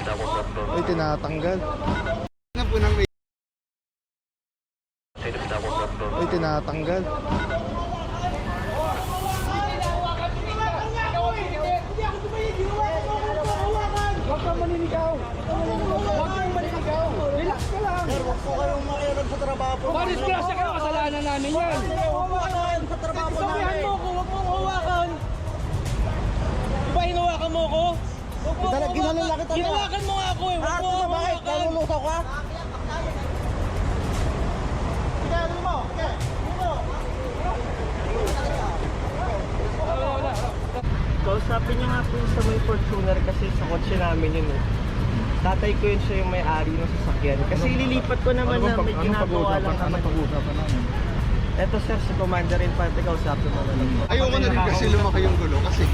Ay, tinatanggal. Ay, tinatanggal. Huwag kang maninigaw. Huwag kang maninigaw. Relax ka lang. Huwag po kayong makialam sa trabaho po. Panisgrasya ka na, kasalanan namin yan. Huwag po kayong sa trabaho po Sabihan namin. mo ko, huwag mong hawakan. Di ba hinawakan mo ko? Huwag mo Ginalala kita na. Hinawakan mo nga ako eh. Huwag mo Bakit? hawakan. Nalulusaw ka? Kausapin niyo nga po yung sa may Fortuner kasi sa kotse namin yun eh. Tatay ko yun siya yung may-ari ng sasakyan. Kasi ililipat ko naman na may ginagawa lang naman. pag-uusapan namin? Eto sir, si Commander Infante, kausapin mo na lang. Ayoko na rin kasi lumaki yung gulo kasi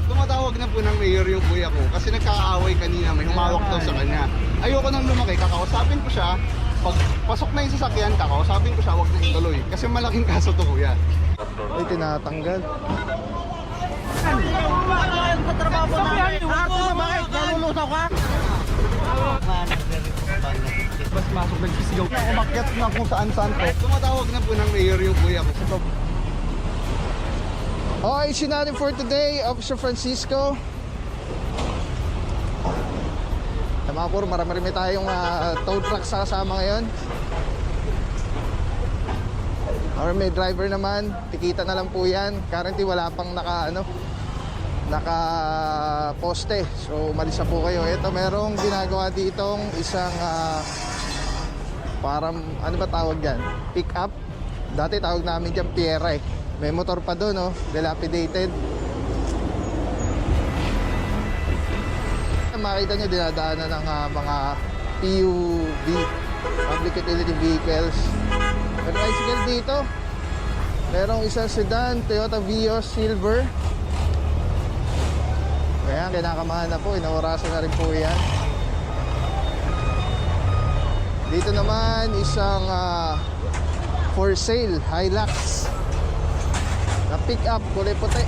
tumatawag na po ng mayor yung kuya ko kasi nagkakaaway kanina, may humawak daw sa kanya. Ayoko nang lumaki, kakausapin ko siya. Pag pasok na yung sasakyan, kakausapin ko siya, wag na ituloy. Kasi malaking kaso to kuya. Ay, tinatanggal. Sa trabaho po namin. Bakit? Nalulusaw ka? Mas masok nagsisigaw. Umakyat na kung saan-saan po. Tumatawag na po ng mayor yung kuya ko. Okay, issue natin for today, Officer Francisco. Tama po, marami tayong tow truck sa kasama ngayon. Or may driver naman, tikita na lang po yan. Currently wala pang naka poste. So umalis na po kayo. Ito merong ginagawa ditong isang parang ano ba tawag diyan? Pick up. Dati tawag namin diyan Piera eh. May motor pa doon, no? Dilapidated. Makita nyo dinadaanan ng mga PUV, Public Utility Vehicles. May tricycle dito. Merong isang sedan, Toyota Vios Silver. Kaya kinakamahan na po, inaorasan na rin po yan. Dito naman isang for sale Hilux na pick up, kulay puti.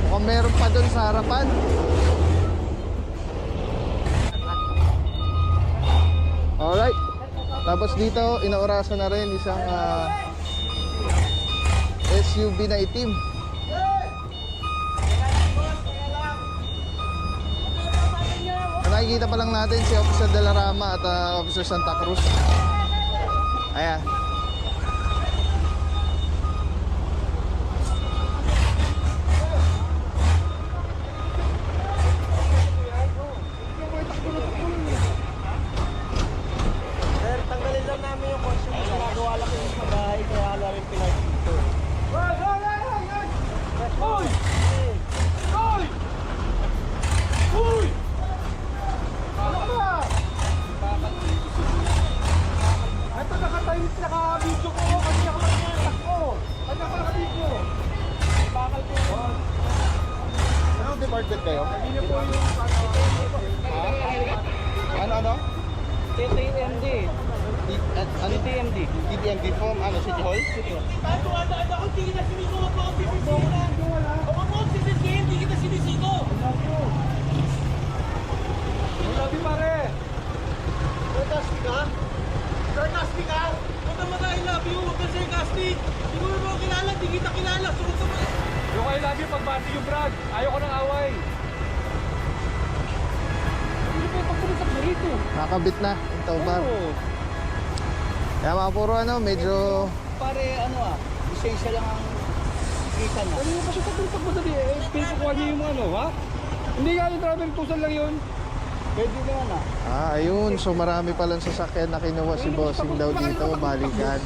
Mukhang meron pa dun sa harapan. Alright. Tapos dito, inaorasan na rin isang SUV na itim. Nakikita pa lang natin si Officer De La Rama at Officer Santa Cruz. Ayan. Sir, tanggalin lang namin yung kotse mo. Ginagawa lang yung sa bahay, kaya wala rin pinag dito. Hoy! Hoy! Hoy! Ano ba? Ito naka-video ko. Kasi naka-video ko. Ano ka naka-video? Bakal ko. Anong department kayo? Hindi po yung Ano? TTMD. TTMD. DDMD from City Hall? Labi pare! Sarcastic ka? Huwag naman I love you, huwag ka sarcastic! Siguro mo kilala, di kita kilala, sunod naman! Yung I love you, pagbati yung Brad, ayoko ng away! Hindi pa yung pagpulisak na rito! Nakabit na yung tow bar. Oo! Kaya mga puro medyo Pare, isa-isa lang ang kita na. Ano yung pasok pag madali eh, pinukuha niya yung ha? Hindi nga yung travel tusan lang yun! Pwede naman ayun. So marami palang sasakyan na kinuha si Bossing daw dito, balikan.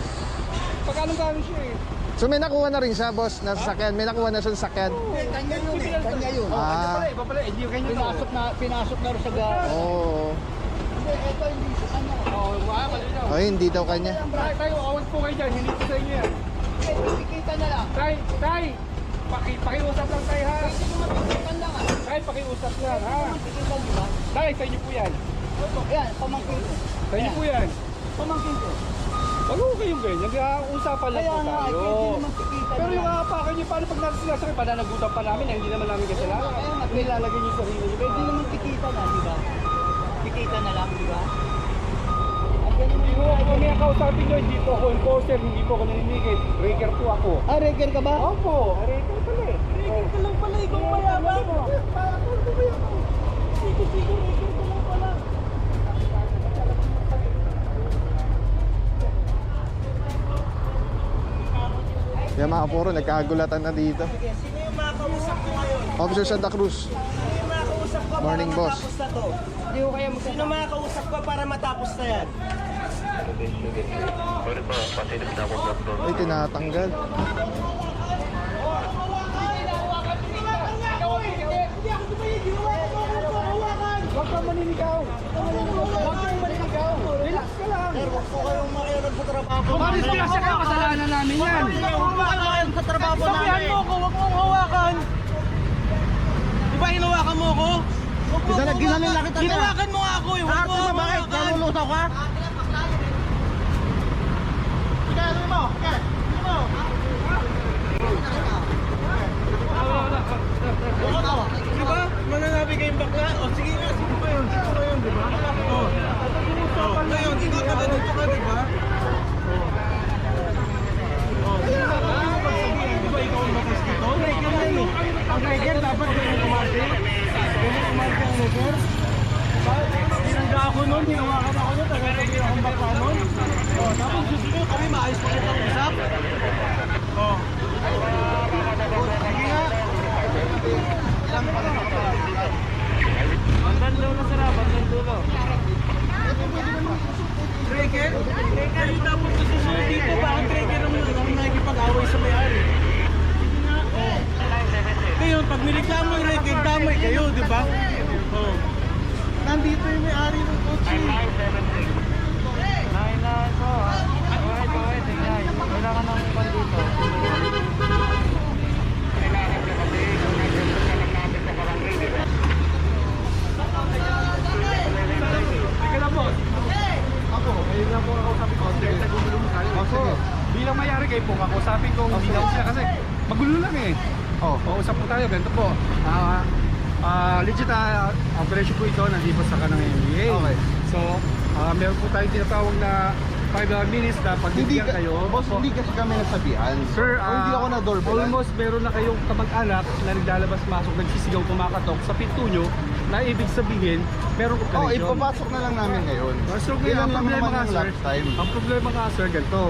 Pagkalong-kalong siya eh! So may nakuha na rin siya, boss, na sasakyan. May nakuha na siya sasakyan. Kanya yun eh. Kanya yun. Iba pala, hindi yung kanya to! Pinasok na rin sa gara. Oo. Hindi, ito hindi sa kanya. Oo, malinaw! Oh, hindi daw kanya. Tayo, awan po kayo dyan, hindi po sa inyo yan! Kita na lang. Tay! Pakiusap lang tayo ha! Kita lang Tay, pakiusap lang ha! Kita di ba? Tay, sa inyo po yan! Yan, pamangkin ko. Sa inyo po yan! Pamangkin ko. Wag ko kayong ganyan, usapan lang Kaya po nga, tayo! pwede naman kita Pero naman. yung niyo paano pag natin sinasakay, pananagutan pa namin, hindi naman namin kasalanan. Nilalagay niyo sa sarili niyo. Pwede naman tikita na, di ba? Tikita na lang, di ba? Kung may kausapin nyo, hindi po ako enforcer, hindi po ako naninigit. Breaker po ako. Ah, reker ka ba? Opo, breaker pala eh. Reker ka lang pala, ikaw mayabang. Sige, reker ka lang pala. Yan mga kapuro, nagkagulatan na dito. Sige, sino yung makakausap ko ngayon? Officer Santa Cruz. Sino yung makakausap ko Morning, para boss. matapos na to? Hindi ko kaya Sino makakausap ko para matapos na yan? Ay, tinatanggal. Huwag kang maninigaw. Huwag kang maninigaw. Relax ka lang. Sir, huwag po kayong makialam sa trabaho. Umalis ka kasi kasalanan namin yan. Huwag po makialam sa trabaho Sabihan namin. mo ako, huwag mong hawakan. Di ba hinawakan mo ako? Ginanin lang kita. Hinawakan mo nga ako eh. Huwag mo ako Bakit? hawakan. Nalulusaw ka? Di ba? Mananabi kayong bakla? O sige nga, sige pa yun. Sige pa yun, di ba? O. Ngayon, ikaw ka ganito ka, di ba? O. Sige nga, bakit mo pagsabihin? Di ba ikaw ang batas dito? Ang reger, dapat ganyan umarte. Ganyan umarte ang reger. Tinangga ako nun, hinawakan ako nun, tagasabihin akong bakla nun. O, tapos susunod kami, maayos pa kitang usap. O. Sige nga. Bandang dulo, sir. Bandang dulo. Breaker? Kayo dapat susunod dito. Bakit breaker naman ang nakikipag-away sa may-ari? Ngayon, pag nireklamo yung breaker, damay kayo, di ba? Oh. Nandito yung may-ari ng kotse. 9-9 po. Go ahead, tingnan. Wala ka nang pandito. Sige na po. Ako, ayun lang po ako sabi ko. Nagugulong tayo. sige. Bilang may-ari kayo po, ako sabi ko, hindi na siya kasi magulo lang eh. Oh. Pausap po tayo, ganito po. Legit operation po ito, nandito sa kanang NBA. Okay. So, meron po tayong tinatawag na 5 minutes na pagbibigyan kayo. Boss, hindi kasi kami nasabihan. Sir, O, hindi ako na-doorbell. almost meron na kayong kamag-anak na naglalabas-masok, nagsisigaw, kumakatok sa pinto nyo, na ibig sabihin, meron Oo, operation. ipapasok na lang namin ngayon. So, Ilan ang lang problema naman nga, yung sir, last time. ang problema nga, sir, ganito.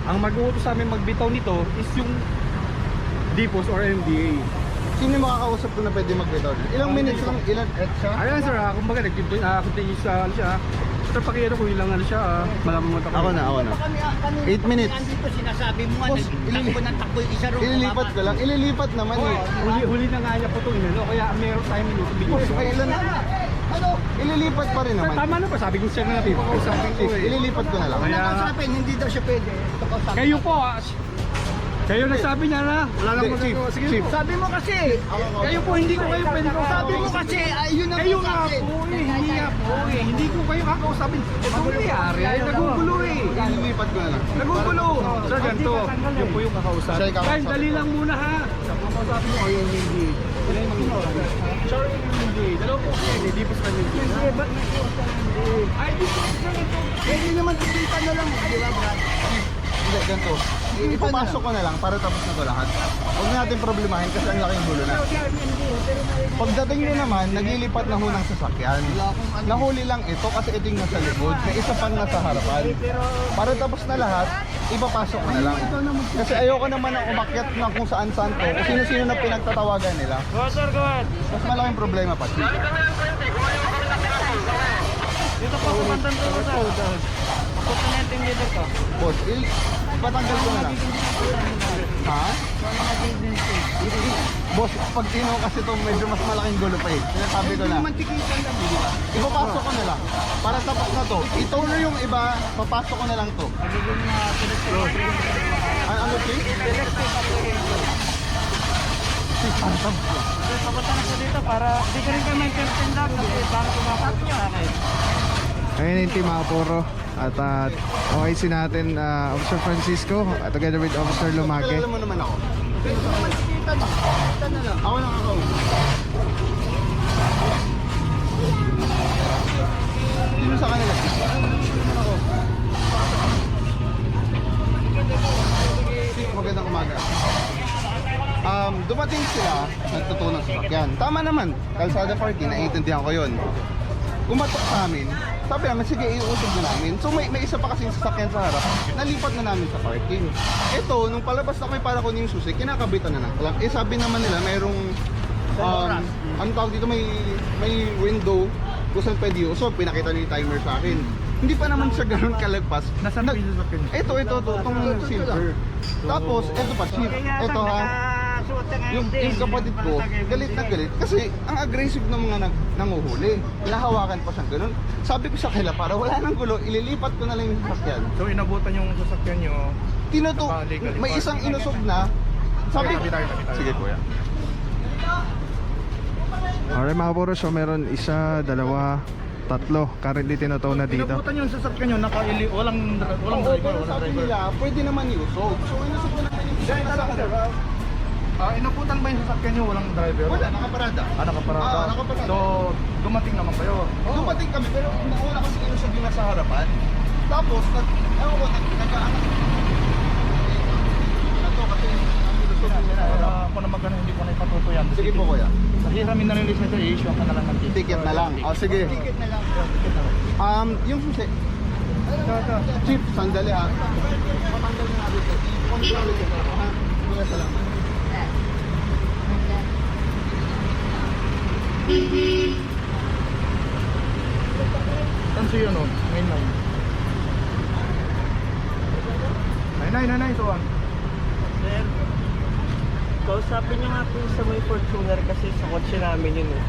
Ang mag-uutos sa amin magbitaw nito is yung DPOS or MDA. Sino yung makakausap ko na pwede magbitaw? Ilang minutes lang, ilan extra? Ayan, sir, kumbaga, continue sa, ano siya, sir, pakiano kung ilang ano siya, malaman mo Ako na. 8 minutes. Nandito sinasabi mo nga, Boss, takbo ng takbo yung isa rin. Ililipat ko lang. Ililipat naman eh. Huli na nga niya po itong inano, kaya meron tayong minuto Boss, bigyan. kailan? Ano? Ililipat pa rin Sir, naman. tama na ba? Sabi ko siya na natin, usapin ko eh. Ililipat ko na lang. Kaya, Hindi daw siya pwede. kayo po, kayo nagsabi niya na, wala lang Hindi, magagawa. chief, Sige chief. po. Sabi mo kasi, Kayo po, hindi ko kayo pwede ko sabi mo kasi, ayun ang Kayo nga po eh, hindi nga po eh. Hindi ko kayo kakausapin. Ito nangyayari, nagugulo eh. Ililipat ko na lang. Nagugulo. Sir, ganito. Yun po yung kakausap. Siya yung kakausap. Guys, dali lang muna ha. Kakausapin mo kayo hindi. Sorry, hindi. Dalawa po kayo. Hindi po sa hindi. Ay, di po sa ito. hindi naman tikita na lang, di ba, Brad? Hindi, ganito. Ipapasok ko na lang para tapos na to lahat. Huwag na natin problemahin kasi ang laking gulo na. Pagdating nyo naman, naglilipat na ho ng sasakyan. Nahuli lang ito kasi ito yung nasa likod, na isa pang nasa harapan. Para tapos na lahat, ipapasok ko na lang. Kasi ayoko naman ang umakyat na kung saan-saan to, kung sino-sino na pinagtatawagan nila. Go, sir, go ahead. Mas malaking problema pa. Dito po, kumandang dulo, sir. Pagpunta na yung team leader ko. Boss, patanggal ko na lang. Ha? Boss, pag sino kasi to medyo mas malaking gulo pa eh. Sinasabi ko na. Ipapasok ko na lang. Para tapos na to. Ito na yung iba, papasok ko na lang to. Ano, please? Papunta na po dito para di ka rin kayo may pertindag kasi baka tumapak niya. Ayun yung team mga puro. At okay natin Officer Francisco together with Officer Lumake. Kilala mo naman ako. Ako nakakausap. Sino sa kanila? Ako. Magandang umaga. Dumating sila, nagtutunan sa sakyan. Tama naman, kalsada parking, naiintindihan ko yun. Kumatok sa amin, sabi namin, sige, iusog na namin. So may isa pa kasing sasakyan sa harap, nalipat na namin sa parking. Ito, nung palabas na kami para kunin yung susi, kinakabitan na lang. Eh sabi naman nila, mayroong, ano tawag dito, may window kung saan pwede iusog. Pinakita niyo yung timer sa akin. Hindi pa naman siya ganun kalagpas. Nasaan piso sa kanya? Ito, itong silver. Tapos, ito pa, cheap. Ito ha, yung kapatid ko, galit na galit. Kasi, ang aggressive ng mga nanguhuli. Hinahawakan pa siyang ganun. Sabi ko sa kanila, para wala nang gulo, ililipat ko na lang yung sasakyan. So inabutan yung sasakyan nyo. May isang inusog na. Sabi, sige kuya. Alright mga puro, so meron isa, dalawa, tatlo. Currently tinataw na dito. Inabutan yung sasakyan nyo, walang driver, Pero walang sabi driver. nila, pwede naman iusog. So inusog ko na lang yung sasakyan. Inabutan ba yung sasakyan nyo, walang driver? Wala, nakaparada. Nakaparada. Nakaparada. So, dumating naman kayo. Dumating kami, pero nauna kasi inusog yung nasa harapan. Tapos, nagkaanak. Ito kasi, ang inusog yung nasa harapan. Kung naman ganun, hindi ko na ipatutuyan. Sige po kuya. Sa hiramin na rin lisensya, i-issue ka na lang ng ticket. Ticket na lang. O sige. Ticket na lang. Yung susi. Chief, sandali ha. Patanggal na natin ito. I-control ito. Ha? Kuya, salamat. Saan siya yun o? 99. 99, ito ah. Sir, kausapin niyo nga po sa may Fortuner kasi sa kotse namin yun eh.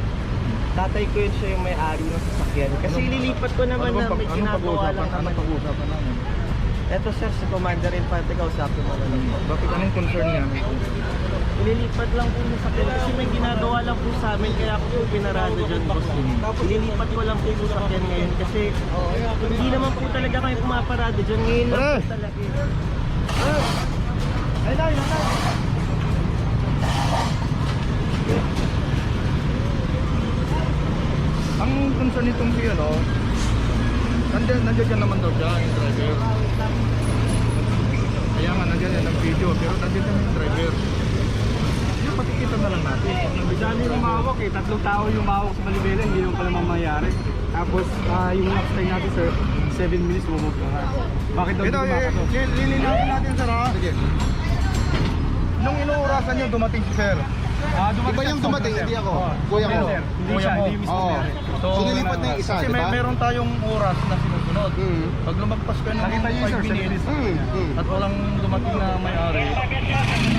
Tatay ko yun siya yung may-ari ng sasakyan. Kasi ililipat ko naman na may ginagawa lang Ano naman. pag-uusapan namin? Eto sir, si Commander Infante, kausapin mo na lang po. Bakit anong concern niya? Ililipat lang po yung sasakyan kasi may ginagawa lang po sa amin kaya ako po pinarado dyan boss. Ililipat ko lang po yung sasakyan ngayon kasi hindi naman po talaga kami pumaparado dyan. Ngayon lang po talaga. Ang concern nitong si ano, nandiyan naman daw siya, yung driver. Kaya nga nandiyan yan ang video, pero nandiyan naman yung driver. Yung patikita na lang natin. Dami yung umawak eh, 3 tao yung umawak sa Malibela, hindi yung pala mamayari. Tapos yung next time natin sir, 7 minutes bumog na nga. Bakit daw Ito, lilinawin natin sir ha. Sige. Nung inuurasan nyo, dumating si sir. Iba yung dumating, hindi ako. Kuya ko. Hindi siya, hindi yung mismo Oo. mayari. So, nilipat na yung isa, kasi di ba? meron tayong oras na sinusunod. Pag lumagpas ka ng Nakita niyo yun, sir, 5 minutes, at walang dumating na may-ari,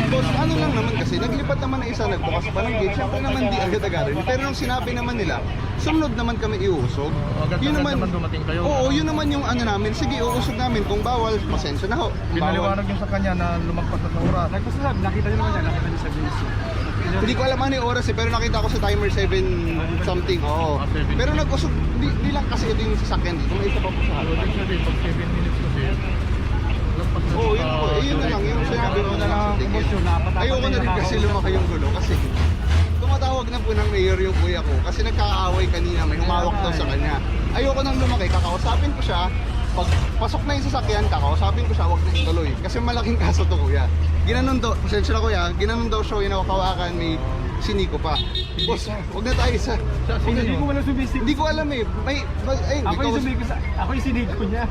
Boss, ano lang naman kasi, naglipat naman na isa, nagbukas pa ng gate. Siyempre naman di agad-agarin. Pero nung sinabi naman nila, sumunod naman kami iusog. agad-agad naman dumating kayo. Oo, yun naman yung ano namin. Sige, uusog namin. Kung bawal, pasensya na ho. Pinaliwanag yung sa kanya na lumagpas na sa oras. Nagpasasabi, nakita niyo naman yan, nakita niyo sa video. Hindi ko alam ano yung oras eh, pero nakita ko sa timer 7 something. Oo. Pero nag-usog, di lang kasi ito yung sasakyan dito. May isa pa po sa So, harapan. ibig sabihin, pag 7 minutes kasi, lagpas na Oo, sa- yun po. Yun na lang. Yung sinabi ko na lang sa ticket. Komosyon, napatapat Ayoko na rin kasi lumaki yung gulo kasi tumatawag na po ng mayor yung kuya ko kasi nagkakaaway kanina, may humawak daw sa kanya. Ayoko nang lumaki, kakausapin ko siya. Pag pasok na yung sasakyan, kakausapin ko siya, huwag na ituloy. Kasi malaking kaso to kuya. Ginanon daw, pasensya na kuya, ginanon daw siya yung nakawakan, may siniko pa. Boss, huwag na tayo sa... Hindi ko wala sumisip. Hindi ko alam eh. Ayun, Ako yung sumigo sa, ako yung sinigo niya.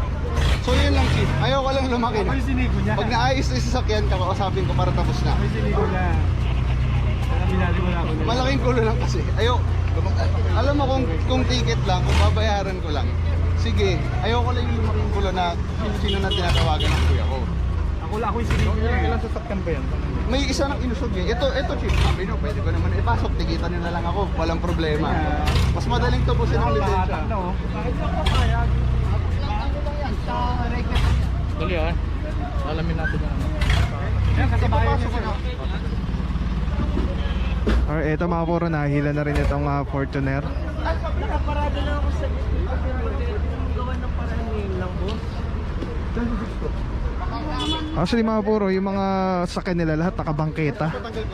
So yun lang chief, ayoko lang lumaki Ako na. yung sinigo niya. Pag naayos na yung sasakyan, kakausapin ko para tapos na. Ako yung sinigo niya. Kaya binali mo na ako niya. Malaking gulo lang kasi. Alam mo kung ticket lang, kung babayaran ko lang. Sige, ayoko lang yung lumaking gulo na sino na tinatawagan ng kuya ko. Ako yung sinigo niya. Ilang sasakyan ba yan? May isa ng inusog eh. Ito chief, sabi nyo, pwede ko naman ipasok, tikitan nyo na lang ako, walang problema. Mas madaling tubusin ang lisensya. Nakakatak na oh. Dali ah. Alamin natin yan. Yan, kasabayan niya Ipapasok ko sir. na. Alright, ito mga puro, nahila na rin itong Fortuner. Nakaparado lang ako sa gitna kasi gawa ng paraan ngayon lang boss. Actually mga puro, yung mga sakyan nila lahat nakabangketa.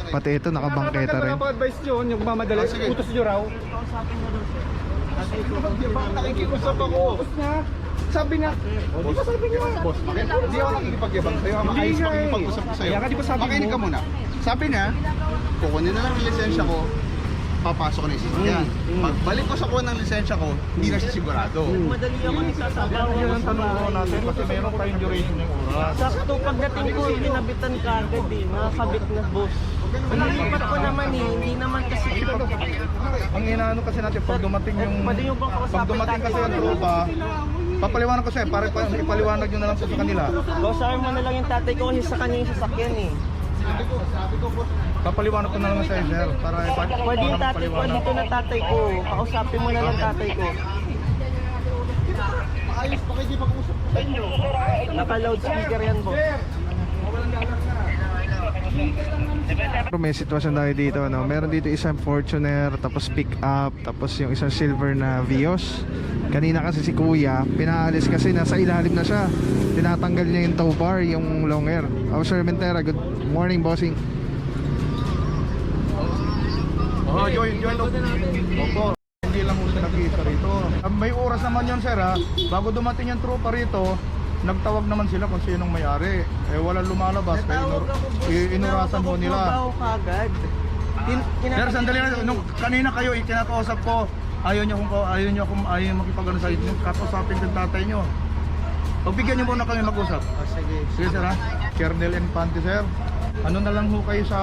Pati ito nakabangketa rin. Napaka-advise nyo, yung mamadali, utos nyo raw. Nakikiusap ako. Sabi nga, di ba sabi nga? Boss, bakit? Hindi ako nakikipagyabang sa'yo. Maayos nga eh. makikipag-usap ko sa'yo. Kaya ka, di ba sabi Makinig ka mo? muna. Sabi niya, kukunin na lang yung lisensya ko, papasok ko na yung sasakyan. Pagbalik ko sa kuha ng lisensya ko, hindi na siya sigurado. Madali ako nagsasabaw. Yan ang tanong ko natin kasi meron tayong duration ng oras. Sakto pagdating ko, kinabitan ka agad eh. Nakakabit na boss. Nilipat ko naman eh. Hindi naman kasi Ang inaano kasi natin pag dumating yung Pwede nyo bang kausapin pag dumating kasi tatay yung ko? tropa, papaliwanag ko siya, para ipaliwanag nyo na lang po sa kanila. Kausapin mo na lang yung tatay ko kasi sa kanya yung sasakyan eh. Papaliwanag ko na lang sa sir para Pwede yung tatay ko, dito na tatay ko. Kausapin mo na lang tatay ko. Maayos pa kayo, di ba kung sa inyo? Naka-loudspeaker yan boss. Pero may sitwasyon tayo dito, no? Meron dito isang Fortuner, tapos pick up, tapos yung isang silver na Vios. Kanina kasi si Kuya, pinaalis kasi nasa ilalim na siya. Tinatanggal niya yung tow bar, yung long air. Sir Mentera, good morning bossing. Oh, join. Opo. Hindi lang ulit nakita rito. May oras naman yun sir ha. Bago dumating yung tropa rito, nagtawag naman sila kung sinong may-ari. Eh walang lumalabas. Kaya inurasan mo nila. Trabaho ka agad. Sir, sandali na. Nung kanina kayo ikinakausap ko, ayaw niyo makipag-ano sa inyo. Kakausapin ng tatay niyo. Pagbigyan niyo muna kami mag-usap. Sige. Sige sir ha. Kernel Infante sir. Ano na lang ho kayo sa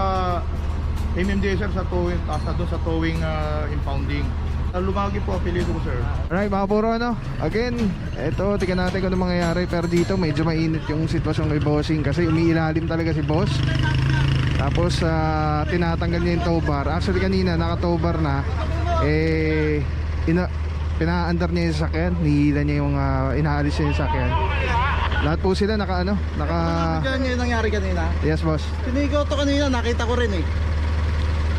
MMDA sir sa towing, sa towing impounding. Lumagi po apelido ko sir. Alright mga puro, no? Again, eto, tingnan natin kung ano mangyayari. Pero dito medyo mainit yung sitwasyon kay bossing kasi umiilalim talaga si boss. Tapos tinatanggal niya yung tow bar. Actually kanina naka tow bar na. Pina-under niya yung sasakyan. Nihila niya yung inaalis niya yung sasakyan. Lahat po sila naka Ganyan yung nangyari kanina. Yes boss. Sinigaw to kanina, nakita ko rin eh.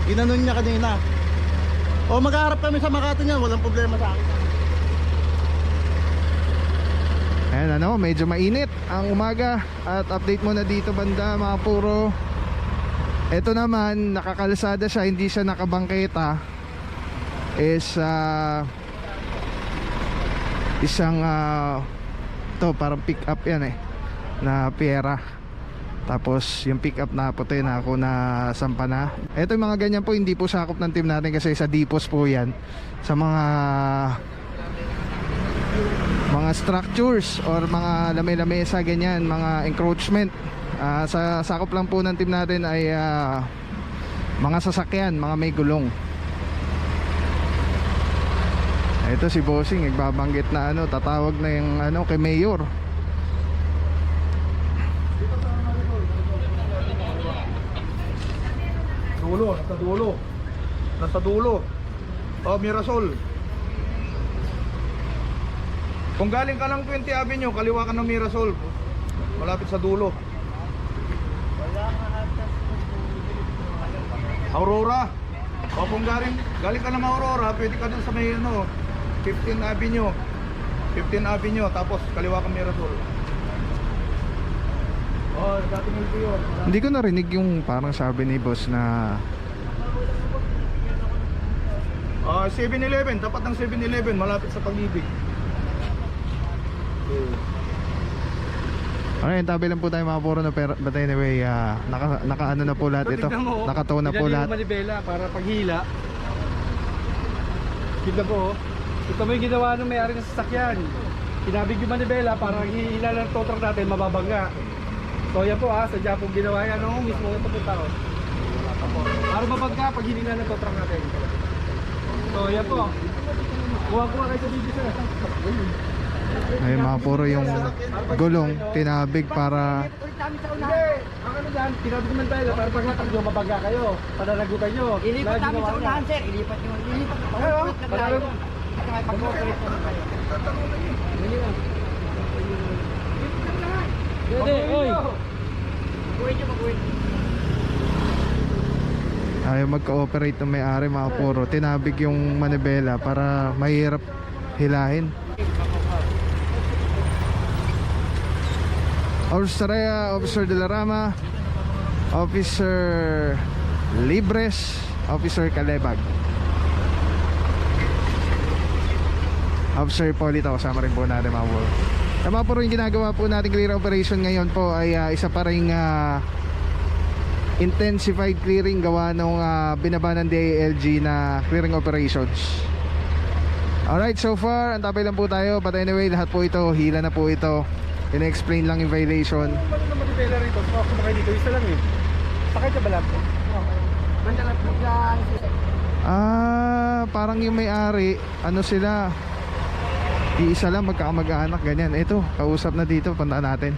Ginanon niya kanina. O maghaharap kami sa Makati niyan, walang problema sa akin. Ayan, medyo mainit ang umaga. At update muna dito banda mga puro. Ito naman, nakakalsada siya, hindi siya nakabangketa. Is isang to parang pick up yan eh, na Piera. Tapos yung pick up na puti na ako na sampa na. Ito yung mga ganyan po hindi po sakop ng team natin kasi sa depots po yan. Sa mga structures or mga lame-lamesa ganyan, mga encroachment. Sa sakop lang po ng team natin ay mga sasakyan, mga may gulong. Ito si bossing nagbabanggit na tatawag na yung kay mayor. Nasa dulo. Oh, Mirasol. Kung galing ka ng 20 Avenue, kaliwa ka ng Mirasol. Malapit sa dulo. Aurora. O kung galing ka ng Aurora, pwede ka dun sa may 15 Avenue. 15 Avenue, tapos kaliwa ka Mirasol. Oh, dating yun. Hindi ko narinig yung parang sabi ni boss na 7-Eleven, tapat ng 7-Eleven, malapit sa Pag-ibig. Alright, tabi lang po tayo mga puro na pero but anyway, naka na po lahat ito. Nakatow na po lahat. Manibela para paghila. Kita po, ito mo yung ginawa ng may-ari ng sasakyan. Kinabig yung manibela para hihila ng tow truck natin, mababangga. So yan po sadya po ginawa yan. Mismo ito po tao. Para mabangga pag hinila ng tow truck natin. So yan po. Kuha-kuha kayo sa video sir. Ay mga puro yung gulong tinabig para Hindi, ang ano dyan, kinabig yung manibela para pag natak nyo, mabangga kayo. Pananagutan nyo. Ilipat namin sa unahan, sir. Ilipat nyo. Ilipat nyo. Pag-operate na tayo. At may pag-operate na tayo. Pwede, oy! Pag-uwi nyo, pag-uwi. ayaw mag-cooperate ng may-ari mga puro. Tinabig yung manibela para mahirap hilahin. Officer Rea, Officer De La Rama, Officer Libres, Officer Calebag, Officer Polito, kasama rin po natin mga bro. Tama po rin ginagawa po natin clear operation ngayon po ay isa pa rin intensified clearing gawa nung binaba ng DILG na clearing operations. Alright, so far ang lang po tayo, but anyway lahat po ito, hila na po ito. Ina-explain lang yung violation. Ano naman ni Bella rito? Sumakay dito, isa lang eh. Sakay ka ba lang po? Mandalat po dyan. Parang yung may-ari, ano sila, iisa lang magkakamag-anak, ganyan. Ito, kausap na dito, puntaan natin.